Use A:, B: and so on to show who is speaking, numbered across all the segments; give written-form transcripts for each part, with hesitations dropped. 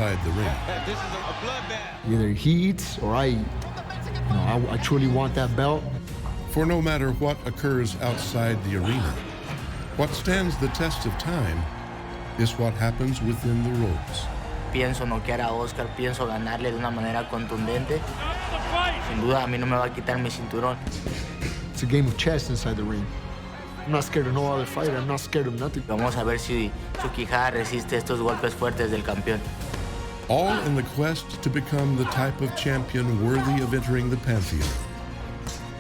A: outside the ring.
B: This is a bloodbath.
C: Either he eats or I eat. I truly want that belt.
A: For no matter what occurs outside the arena, what stands the test of time is what happens within the ropes.
D: Pienso noquear a Oscar, pienso ganarle de una manera contundente. Sin duda, a mí no me va a quitar mi cinturón.
C: It's a game of chess inside the ring. I'm not scared of no other fighter. I'm not scared of nothing.
D: Vamos a ver si su quijada resiste estos golpes fuertes del campeón.
A: All in the quest to become the type of champion worthy of entering the pantheon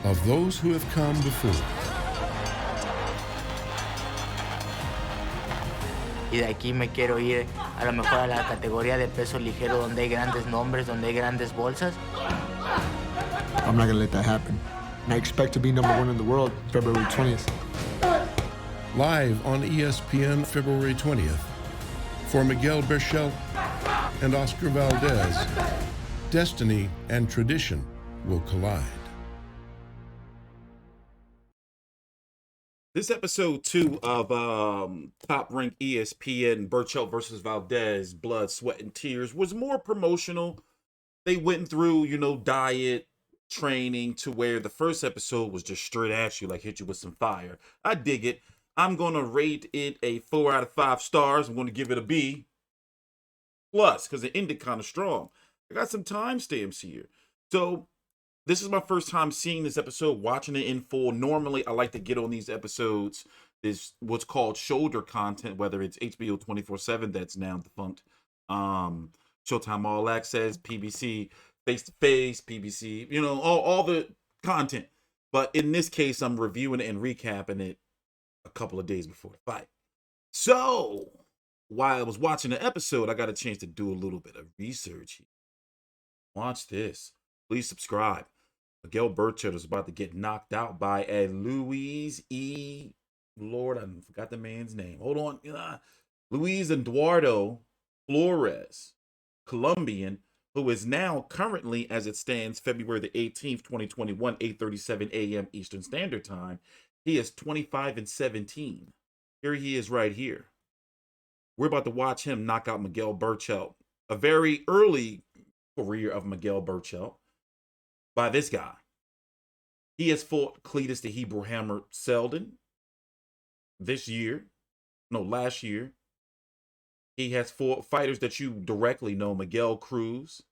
A: of those who have come before.
D: Y de aquí me quiero ir a lo mejor a la categoría de peso ligero donde hay grandes nombres, donde hay grandes bolsas.
C: I'm not gonna let that happen. And I expect to be #1 in the world February 20th.
A: Live on ESPN February 20th, for Miguel Berchelt and Oscar Valdez, destiny and tradition will collide.
E: This episode 2 of Top Rank ESPN Berchelt versus Valdez, Blood, Sweat, and Tears was more promotional. They went through, diet, training, to where the first episode was just straight at you, like hit you with some fire. I dig it. I'm going to rate it a 4 out of 5 stars. I'm going to give it a B+, because it ended kind of strong. I got some timestamps here. So this is my first time seeing this episode, watching it in full. Normally, I like to get on these episodes, is what's called shoulder content, whether it's HBO 24/7, that's now defunct, Showtime All Access, PBC, Face-to-Face, PBC, all the content. But in this case, I'm reviewing it and recapping it a couple of days before the fight. So while I was watching the episode, I got a chance to do a little bit of research here. Watch this. Please subscribe. Miguel Berchelt is about to get knocked out by a Luis E. Lord, I forgot the man's name. Hold on. Luis Eduardo Flores, Colombian, who is now currently, as it stands, February the 18th, 2021, 8:37 a.m. Eastern Standard Time. He is 25-17. Here he is right here. We're about to watch him knock out Miguel Berchelt. A very early career of Miguel Berchelt by this guy. He has fought Cletus the Hebrew Hammer Selden last year. He has fought fighters that you directly know, Miguel Cruz.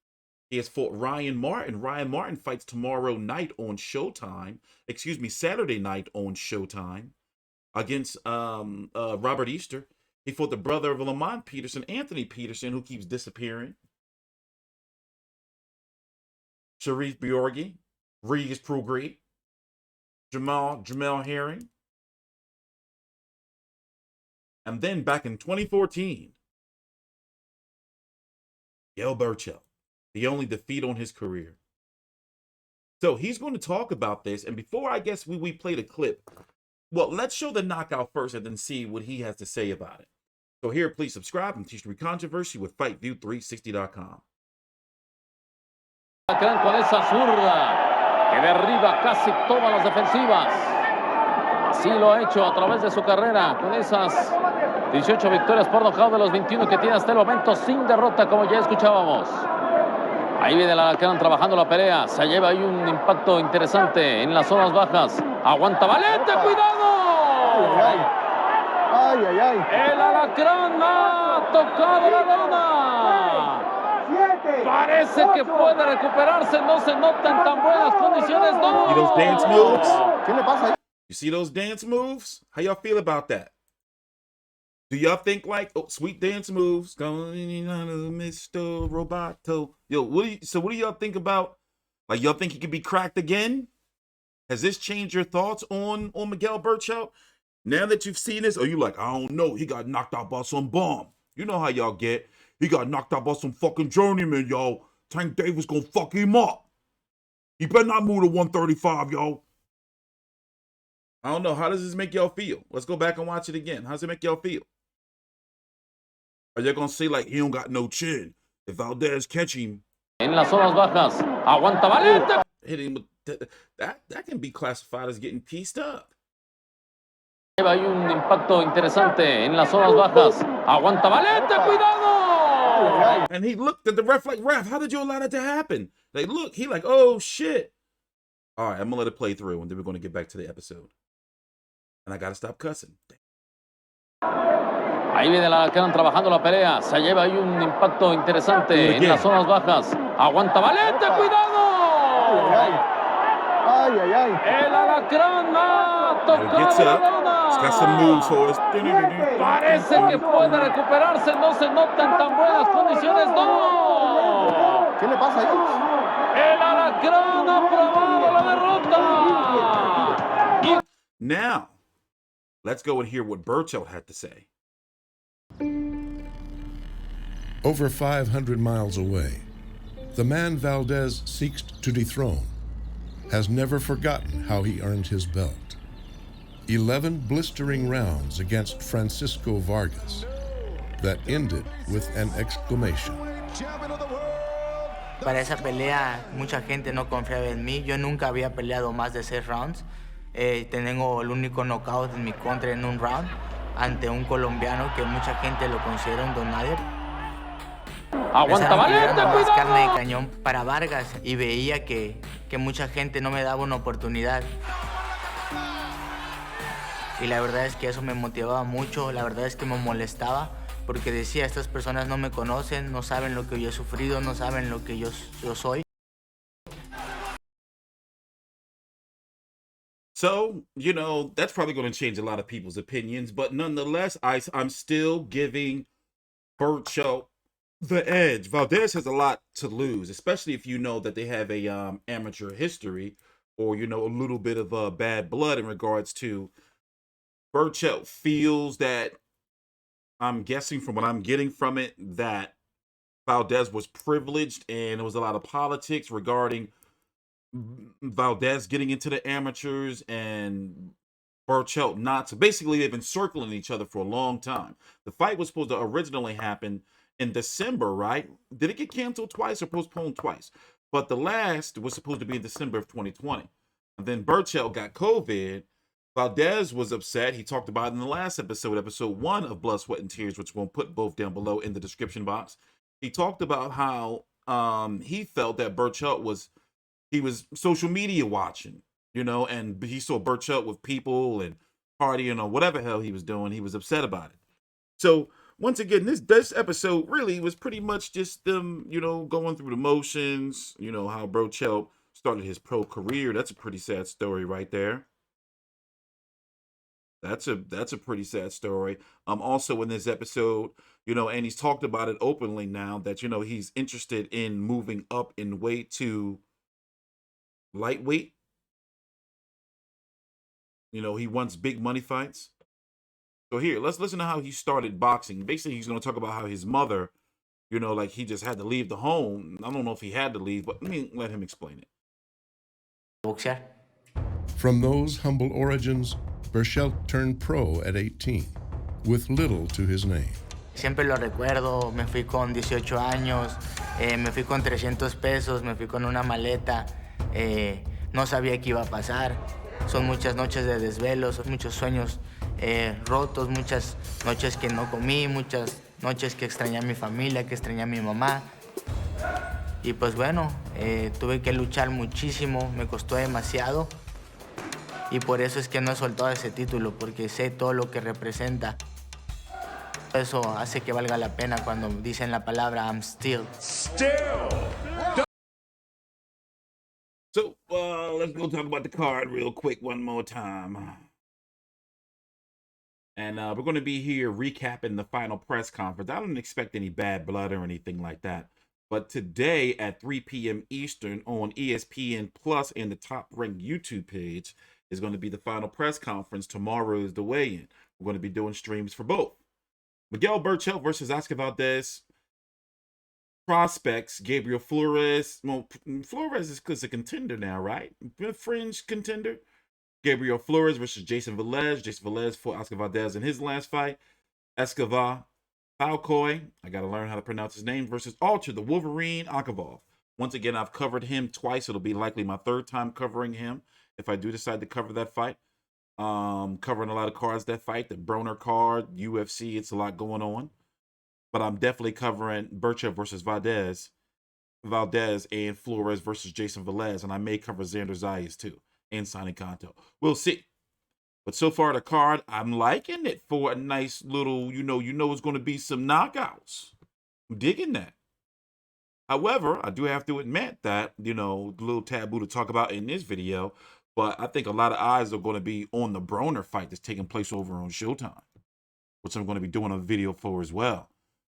E: He has fought Ryan Martin. Ryan Martin fights tomorrow night on Showtime. Saturday night on Showtime against Robert Easter. He fought the brother of Lamont Peterson, Anthony Peterson, who keeps disappearing. Sharif Bjorgi, Regis Prograde, Jamel Herring. And then back in 2014, Miguel Berchelt, the only defeat on his career. So he's going to talk about this. And before I guess we play the clip, well, let's show the knockout first and then see what he has to say about it. So here, please subscribe and TstreeT Controversy with FightView360.com.
F: Con esa zurda que derriba casi todas las defensivas. Así lo ha hecho a través de su carrera, con esas 18 victorias por nocaut de los 21 que tiene hasta el momento, sin derrota, como ya escuchábamos. Ahí viene el Alacrán trabajando la pelea. Se lleva ahí un impacto interesante en las zonas bajas. Aguanta Valente, cuidado.
G: Ay, ay, ay.
F: El Alacrán ha tocado la lona. Parece que puede recuperarse. No se nota en tan buenas condiciones. No.
E: See those dance moves?
G: ¿Qué le pasa?
E: You see those dance moves? How y'all feel about that? Do y'all think like, sweet dance moves, going on Mr. Roboto? Yo, what do y'all think about? Like, y'all think he could be cracked again? Has this changed your thoughts on Miguel Berchelt? Now that you've seen this, are you like, I don't know, he got knocked out by some bomb? You know how y'all get. He got knocked out by some fucking journeyman, yo. Tank Davis gonna fuck him up. He better not move to 135, yo. I don't know. How does this make y'all feel? Let's go back and watch it again. How does it make y'all feel? Are y'all gonna say like he don't got no chin? If Valdez catch him,
F: en las zonas bajas, aguanta Valente.
E: Hit him with that can be classified as getting pieced up.
F: Hay un impacto interesante en las zonas bajas. Aguanta Valente, cuidado.
E: And he looked at the ref like, ref, how did you allow that to happen? They look, he like, oh shit. All right, I'm gonna let it play through, and then we're gonna get back to the episode. And I gotta stop cussing.
F: Ahí viene el Alacrán trabajando la pelea. Se lleva ahí un impacto interesante en las zonas bajas. Aguanta Valente, cuidado.
G: Ay, ay, ay.
F: El Alacrán ha tocado la lona.
E: It's got some moves for us.
F: Parece que puede recuperarse. No se notan tan buenas condiciones. ¡No!
G: ¿Qué le pasa ahí?
F: El Alacrán ha probado la derrota.
E: Now, let's go and hear what Berchelt had to say.
A: Over 500 miles away, the man Valdez seeks to dethrone has never forgotten how he earned his belt. 11 blistering rounds against Francisco Vargas that ended with an exclamation.
D: Para esa pelea, mucha gente no confiaba en mí. Yo nunca había peleado más de 6 rounds. Tengo el único knockout en mi contra en un round ante un colombiano que mucha gente lo considera un don nadie.
F: Aguanta Valente,
D: más carne de
F: cuidado.
D: cañón para Vargas y veía que mucha gente no me daba una oportunidad. Y la verdad es que eso me motivaba mucho, la verdad es que me molestaba porque decía, estas personas no me conocen, no saben lo que yo he sufrido, no saben lo que yo soy.
E: So, you know, that's probably going to change a lot of people's opinions, but nonetheless, I'm still giving Berchelt the edge. Valdez has a lot to lose, especially if you know that they have a amateur history or, you know, a little bit of bad blood in regards to Berchelt feels that, I'm guessing from what I'm getting from it, that Valdez was privileged and there was a lot of politics regarding Valdez getting into the amateurs and Berchelt not. So basically, they've been circling each other for a long time. The fight was supposed to originally happen in December, right? Did it get canceled twice or postponed twice? But the last was supposed to be in December of 2020. And then Berchelt got COVID. Valdez was upset. He talked about it in the last episode 1 of Blood, Sweat, and Tears, which we'll put both down below in the description box. He talked about how he felt that Berchelt was social media watching, you know, and he saw Berchelt with people and partying or whatever hell he was doing. He was upset about it. So once again, this episode really was pretty much just them, you know, going through the motions, you know, how Berchelt started his pro career. That's a pretty sad story right there. That's a pretty sad story. Also in this episode, you know, and he's talked about it openly now that, you know, he's interested in moving up in weight to lightweight. You know, he wants big money fights. So here, let's listen to how he started boxing. Basically, he's going to talk about how his mother, you know, like he just had to leave the home. I don't know if he had to leave, but let him explain it.
D: Boxear.
A: From those humble origins, Berchelt turned pro at 18, with little to his name.
D: Siempre lo recuerdo, me fui con 18 años, me fui con 300 pesos, me fui con una maleta, no sabía qué iba a pasar. Son muchas noches de desvelos, muchos sueños rotos, muchas noches que no comí, muchas noches que extrañé a mi familia, que extrañé a mi mamá. Y pues bueno, tuve que luchar muchísimo, me costó demasiado. Y por eso es que no he soltado ese título, porque sé todo lo que representa. Eso hace que valga la pena cuando dicen la palabra I'm still.
E: So, let's go talk about the card real quick one more time. And we're going to be here recapping the final press conference. I don't expect any bad blood or anything like that. But today at 3 p.m. Eastern on ESPN Plus and the Top Rank YouTube page is going to be the final press conference. Tomorrow is the weigh-in. We're going to be doing streams for both. Miguel Berchelt versus Oscar Valdez. Prospects, Gabriel Flores. Well, Flores is a contender now, right? A fringe contender. Gabriel Flores versus Jayson Velez. Jayson Velez fought Oscar Valdez in his last fight. Escobar Falcoy, I got to learn how to pronounce his name, versus Ultra, the Wolverine Akavov. Once again, I've covered him twice. It'll be likely my third time covering him if I do decide to cover that fight. Covering a lot of cards that fight, the Broner card, UFC, it's a lot going on. but I'm definitely covering Berchelt versus Valdez and Flores versus Jayson Velez, and I may cover Xander Zayas too, and Sonny Kanto. We'll see. But so far the card, I'm liking it for a nice little, you know it's going to be some knockouts. I'm digging that. However, I do have to admit that, a little taboo to talk about in this video, but I think a lot of eyes are going to be on the Broner fight that's taking place over on Showtime, which I'm going to be doing a video for as well.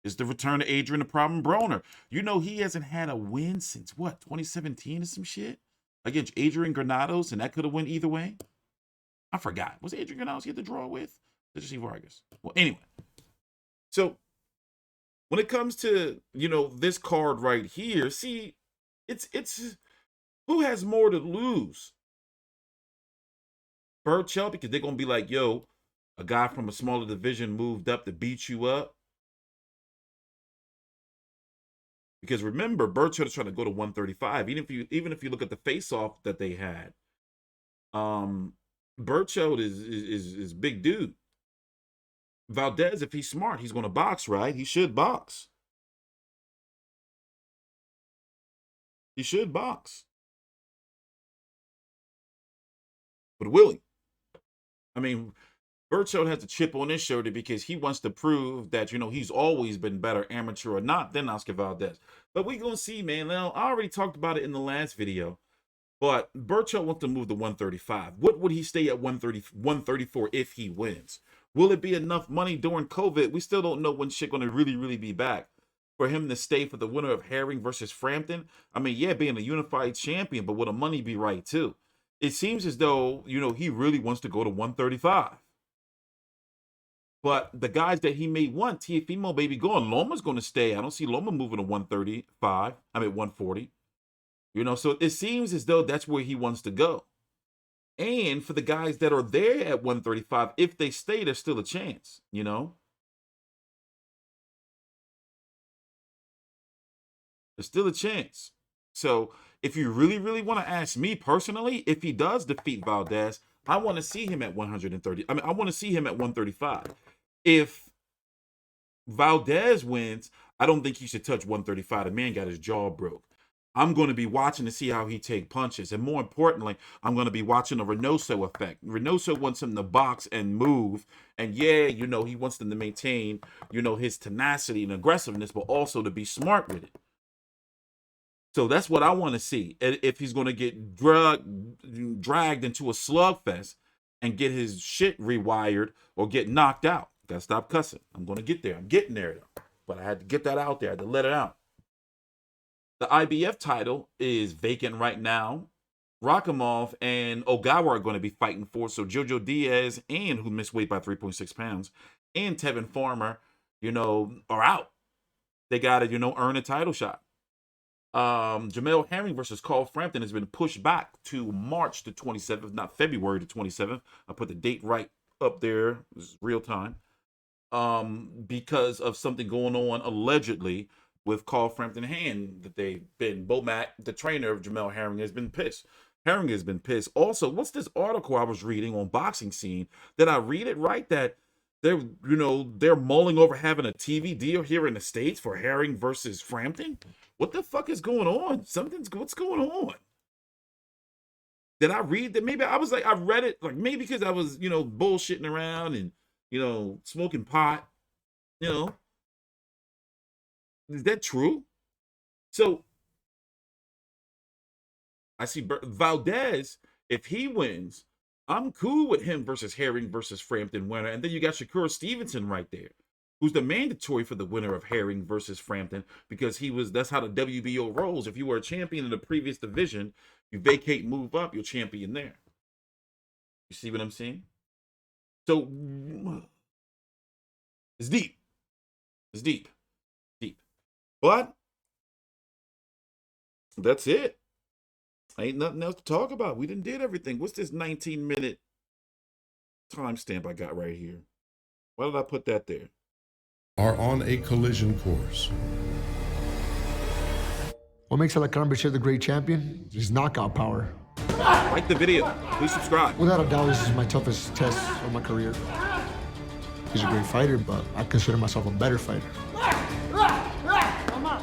E: Is the return of Adrian the Problem Broner. He hasn't had a win since, 2017 or some shit? Against Adrian Granados, and that could have went either way? I forgot. Was Adrian Granados he had to draw with? Did you see Vargas? Well, anyway. So, when it comes to, this card right here, see, it's who has more to lose? Berchelt, because they're going to be like, yo, a guy from a smaller division moved up to beat you up. Because remember, Berchelt is trying to go to 135. Even if you look at the face-off that they had, Berchelt is big dude. Valdez, if he's smart, he's going to box, right? He should box. He should box. But will he? I mean, Berchelt has a chip on his shoulder because he wants to prove that, he's always been better, amateur or not, than Oscar Valdez. But we're going to see, man. Now, I already talked about it in the last video, but Berchelt wants to move to 135. What would he stay at 134 if he wins? Will it be enough money during COVID? We still don't know when shit going to really, really be back for him to stay for the winner of Herring versus Frampton. I mean, yeah, being a unified champion, but will the money be right too? It seems as though, he really wants to go to 135. But the guys that he may want, Teofimo may be gone. Loma's going to stay. I don't see Loma moving to 140. So it seems as though that's where he wants to go. And for the guys that are there at 135, if they stay, there's still a chance, There's still a chance. So if you really, really want to ask me personally, if he does defeat Valdez, I want to see him at 130. I want to see him at 135. If Valdez wins, I don't think he should touch 135. The man got his jaw broke. I'm going to be watching to see how he take punches. And more importantly, I'm going to be watching the Reynoso effect. Reynoso wants him to box and move. And yeah, he wants them to maintain, his tenacity and aggressiveness, but also to be smart with it. So that's what I want to see. If he's going to get dragged into a slugfest and get his shit rewired or get knocked out. Gotta stop cussing. I'm going to get there. I'm getting there, though. But I had to get that out there. I had to let it out. The IBF title is vacant right now. Rakimov and Ogawa are going to be fighting for. So Jojo Diaz, and who missed weight by 3.6 pounds, and Tevin Farmer, are out. They got to, earn a title shot. Jamel Herring versus Carl Frampton has been pushed back to March the 27th, not February the 27th. I put the date right up there. This is real time. Because of something going on allegedly with Carl Frampton hand that they've been. Bomac, the trainer of Jamel Herring, has been pissed. Herring has been pissed. Also, what's this article I was reading on Boxing Scene? Did I read it right? That they're mulling over having a TV deal here in the States for Herring versus Frampton? What the fuck is going on? What's going on? Did I read that? Maybe I was like, I read it, like maybe because I was, bullshitting around and, smoking pot, Is that true? So I see Valdez, if he wins, I'm cool with him versus Herring versus Frampton winner. And then you got Shakur Stevenson right there, who's the mandatory for the winner of Herring versus Frampton, because that's how the WBO rolls. If you were a champion in the previous division, you vacate, move up, you're champion there. You see what I'm saying? So it's deep. It's deep. Deep. But that's it. Ain't nothing else to talk about. We done did everything. What's this 19-minute timestamp I got right here? Why did I put that there?
A: Are on a collision course.
C: What makes Alejandro Berchelt the great champion is knockout power.
E: Like the video. Please subscribe.
C: Without a doubt, this is my toughest test of my career. He's a great fighter, but I consider myself a better fighter.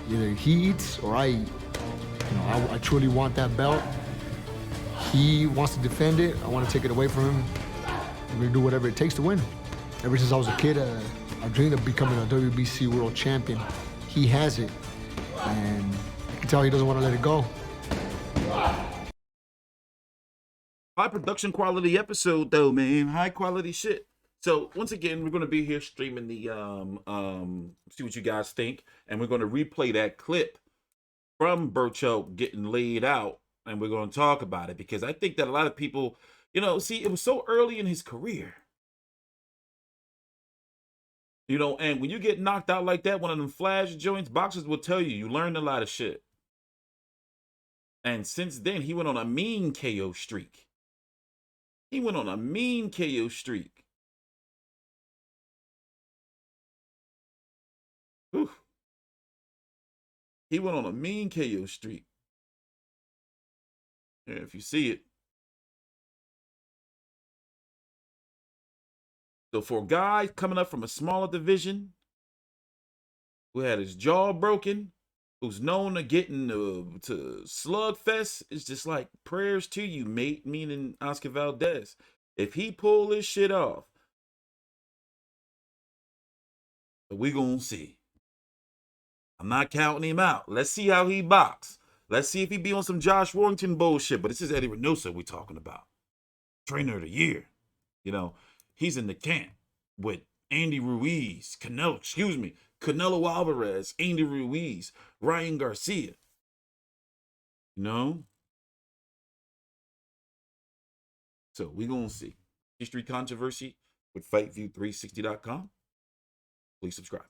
C: Either he eats or I eat. You know, I truly want that belt. He wants to defend it. I want to take it away from him. I'm going to do whatever it takes to win. Ever since I was a kid, I dreamed of becoming a WBC world champion. He has it, and you can tell he doesn't want to let it go.
E: High production quality episode though, man. High quality shit. So once again, we're gonna be here streaming the see what you guys think, and we're gonna replay that clip from Berchelt getting laid out, and we're gonna talk about it because I think that a lot of people, you know, see, it was so early in his career. You know, and when you get knocked out like that, one of them flash joints, boxers will tell you, you learned a lot of shit. And since then, he went on a mean KO streak. He went on a mean KO streak. Whew. He went on a mean KO streak. Yeah, if you see it. So for a guy coming up from a smaller division, who had his jaw broken, who's known to getting to slugfest, it's just like prayers to you, mate, meaning Oscar Valdez. If he pull this shit off, we gonna see. I'm not counting him out. Let's see how he box. Let's see if he be on some Josh Warrington bullshit. But this is Eddie Reynoso we talking about. Trainer of the year. You know, he's in the camp with Andy Ruiz, Canelo Alvarez, Andy Ruiz, Ryan Garcia. You know? So we gonna see. History controversy with FightView360.com. Please subscribe.